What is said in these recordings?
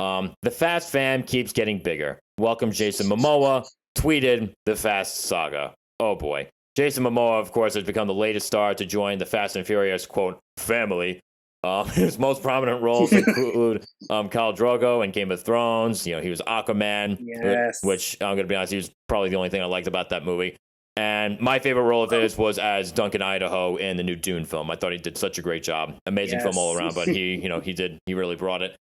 The Fast fam keeps getting bigger. Welcome Jason Momoa, tweeted the Fast saga. Oh boy. Jason Momoa, of course, has become the latest star to join the Fast and Furious, quote, family. His most prominent roles include Khal Drogo in Game of Thrones. You know, he was Aquaman, Yes. which I'm going to be honest, he was probably the only thing I liked about that movie. And my favorite role of his was as Duncan Idaho in the new Dune film. I thought he did such a great job. Amazing film all around, but he really brought it.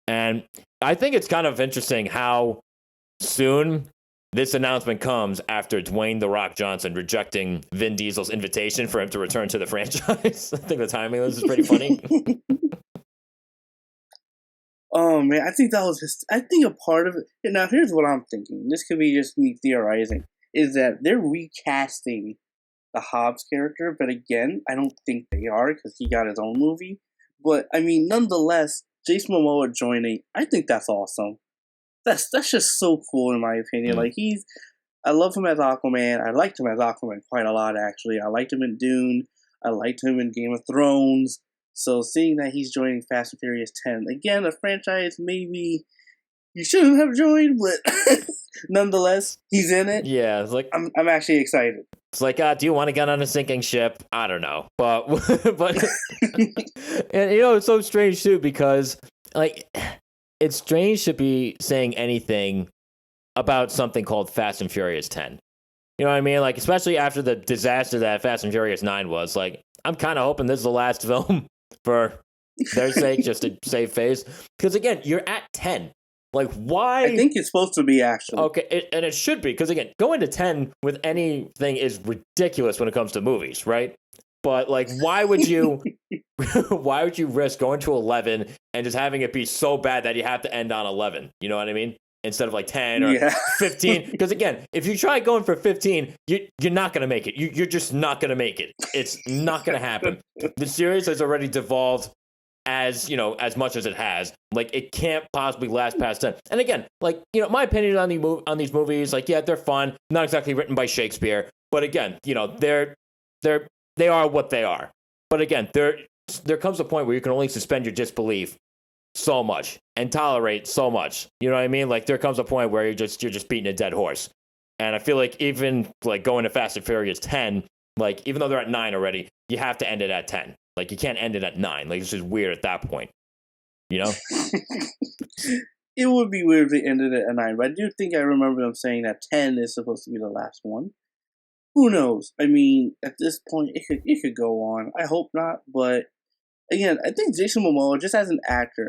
And I think it's kind of interesting how soon this announcement comes after Dwayne "The Rock" Johnson rejecting Vin Diesel's invitation for him to return to the franchise. I think the timing of this is pretty funny. Oh man, I think that was I think a part of it. Now, here's what I'm thinking. This could be just me theorizing. Is that they're recasting the Hobbs character, but again, I don't think they are because he got his own movie. But I mean, nonetheless, Jason Momoa joining, I think that's awesome. That's just so cool in my opinion. Like I love him as Aquaman. I liked him as Aquaman quite a lot actually. I liked him in Dune. I liked him in Game of Thrones. So seeing that he's joining Fast and Furious 10, again, a franchise maybe you shouldn't have joined, but nonetheless, he's in it. Yeah, it's like I'm actually excited. It's like, do you want to get on a sinking ship? I don't know, but and it's so strange too because like it's strange to be saying anything about something called Fast and Furious 10. You know what I mean? Like, especially after the disaster that Fast and Furious 9 was. Like, I'm kind of hoping this is the last film for their sake, just to save face. Because, again, you're at 10. Like, why? I think it's supposed to be, actually. Okay, and it should be. Because, again, going to 10 with anything is ridiculous when it comes to movies, right? But, like, why would you risk going to 11 and just having it be so bad that you have to end on 11? You know what I mean? Instead of like 10 or 15. Because again, if you try going for 15, you're not going to make it. You're just not going to make it. It's not going to happen. The series has already devolved as much as it has. Like, it can't possibly last past 10. And again, like, my opinion on these movies, like, yeah, they're fun. Not exactly written by Shakespeare. But again, they are what they are. But again, there comes a point where you can only suspend your disbelief so much and tolerate so much. You know what I mean? Like, there comes a point where you're just beating a dead horse. And I feel like even like going to Fast and Furious 10, like, even though they're at 9 already, you have to end it at 10. Like, you can't end it at 9. Like, it's just weird at that point. You know? It would be weird if they ended it at 9, but I do think I remember them saying that 10 is supposed to be the last one. Who knows? I mean, at this point, it could go on. I hope not, but again, I think Jason Momoa, just as an actor,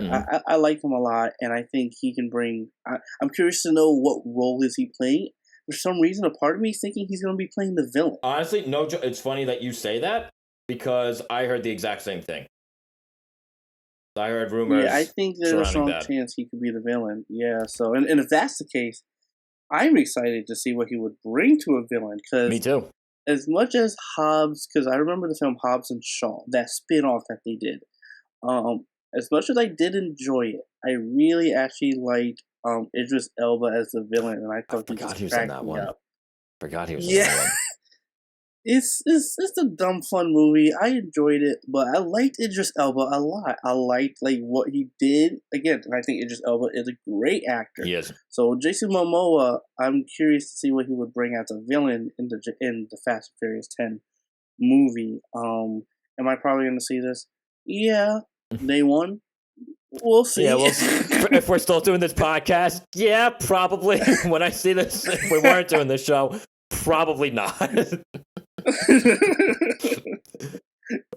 I like him a lot, and I think he can bring... I'm curious to know what role is he playing. For some reason, a part of me is thinking he's going to be playing the villain. Honestly, no, it's funny that you say that, because I heard the exact same thing. I heard rumors. Yeah, I think there's a strong chance he could be the villain. Yeah, so, and if that's the case, I'm excited to see what he would bring to a villain. Cause me too. As much as Hobbs, because I remember the film Hobbs and Shaw, that spin-off that they did. As much as I did enjoy it, I really actually liked Idris Elba as the villain, and I thought he was in that one. Forgot he was in that one. It's a dumb fun movie. I enjoyed it, but I liked Idris Elba a lot. I liked like what he did. Again, I think Idris Elba is a great actor. He is. So Jason Momoa, I'm curious to see what he would bring as a villain in the Fast and Furious 10 movie. Am I probably going to see this? Yeah, day one. We'll see. Yeah, if we're still doing this podcast, yeah, probably. When I see this, if we weren't doing this show, probably not.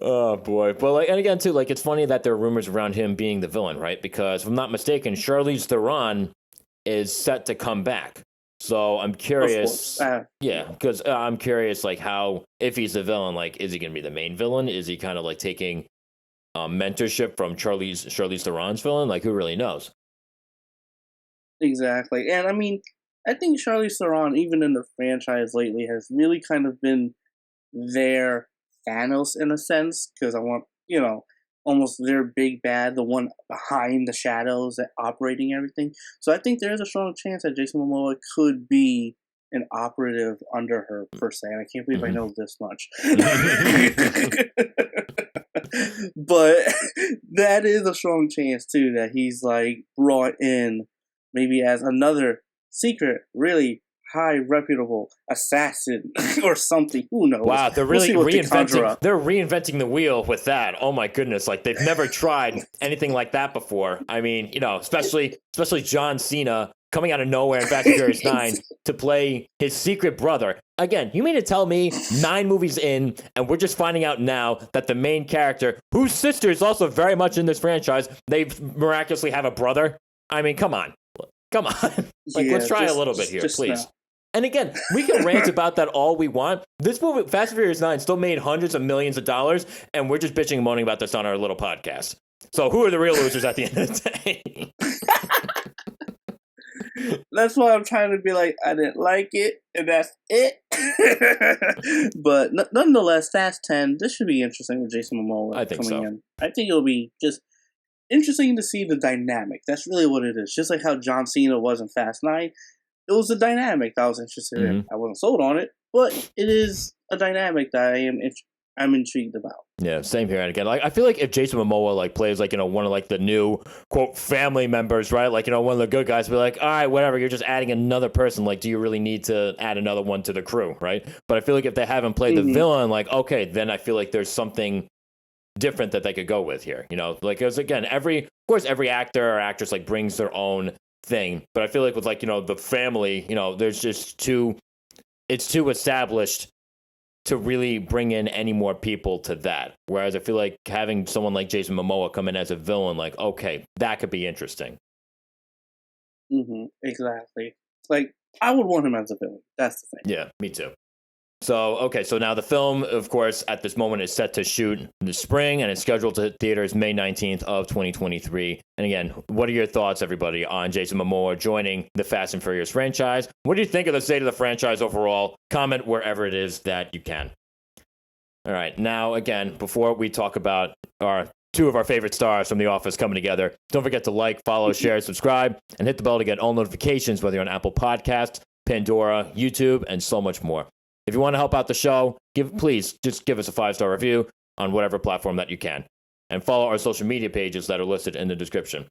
Oh boy. But like, and again too, like, it's funny that there are rumors around him being the villain, right? Because if I'm not mistaken, Charlize Theron is set to come back. So I'm curious. Because I'm curious, like, how, if he's the villain, like, is he going to be the main villain? Is he kind of like taking mentorship from Charlize Theron's villain? Like, who really knows? Exactly. And I mean, I think Charlize Theron, even in the franchise lately, has really kind of been their Thanos in a sense, because I want, almost their big bad, the one behind the shadows that operating everything. So I think there's a strong chance that Jason Momoa could be an operative under her, per se. And I can't believe I know this much. But that is a strong chance too that he's like brought in maybe as another secret, really high reputable assassin or something. Who knows? Wow, they're We'll really see what they conjure reinventing. up. They're reinventing the wheel with that. Oh my goodness! Like they've never tried anything like that before. I mean, especially John Cena coming out of nowhere in Fast and Furious 9 to play his secret brother. Again, you mean to tell me 9 movies in, and we're just finding out now that the main character, whose sister is also very much in this franchise, they miraculously have a brother? I mean, come on. Let's try a little bit here, please. No. And again, we can rant about that all we want. This movie, Fast and Furious 9, still made hundreds of millions of dollars, and we're just bitching and moaning about this on our little podcast. So who are the real losers at the end of the day? That's why I'm trying to be like, I didn't like it, and that's it. But nonetheless, Fast 10, this should be interesting with Jason Momoa coming in. I think it'll be just interesting to see the dynamic. That's really what it is. Just like how John Cena was in Fast 9. It was a dynamic that I was interested in. I wasn't sold on it, but it is a dynamic that I'm intrigued about. Yeah, same here. And again, I feel like if Jason Momoa plays one of the new quote family members, right? One of the good guys, be like, all right, whatever. You're just adding another person. Do you really need to add another one to the crew, right? But I feel like if they haven't played the villain, okay, then I feel like there's something different that they could go with here. Because again, every actor or actress brings their own thing, but I feel like with the family, there's just it's too established to really bring in any more people to that. Whereas I feel like having someone like Jason Momoa come in as a villain, okay, that could be interesting. Exactly. I would want him as a villain. That's the thing. Yeah, me too. So now the film, of course, at this moment is set to shoot in the spring, and it's scheduled to hit theaters May 19th of 2023. And again, what are your thoughts, everybody, on Jason Momoa joining the Fast and Furious franchise? What do you think of the state of the franchise overall? Comment wherever it is that you can. All right, now, again, before we talk about two of our favorite stars from The Office coming together, don't forget to follow, share, subscribe, and hit the bell to get all notifications, whether you're on Apple Podcasts, Pandora, YouTube, and so much more. If you want to help out the show, please just give us a 5-star review on whatever platform that you can. And follow our social media pages that are listed in the description.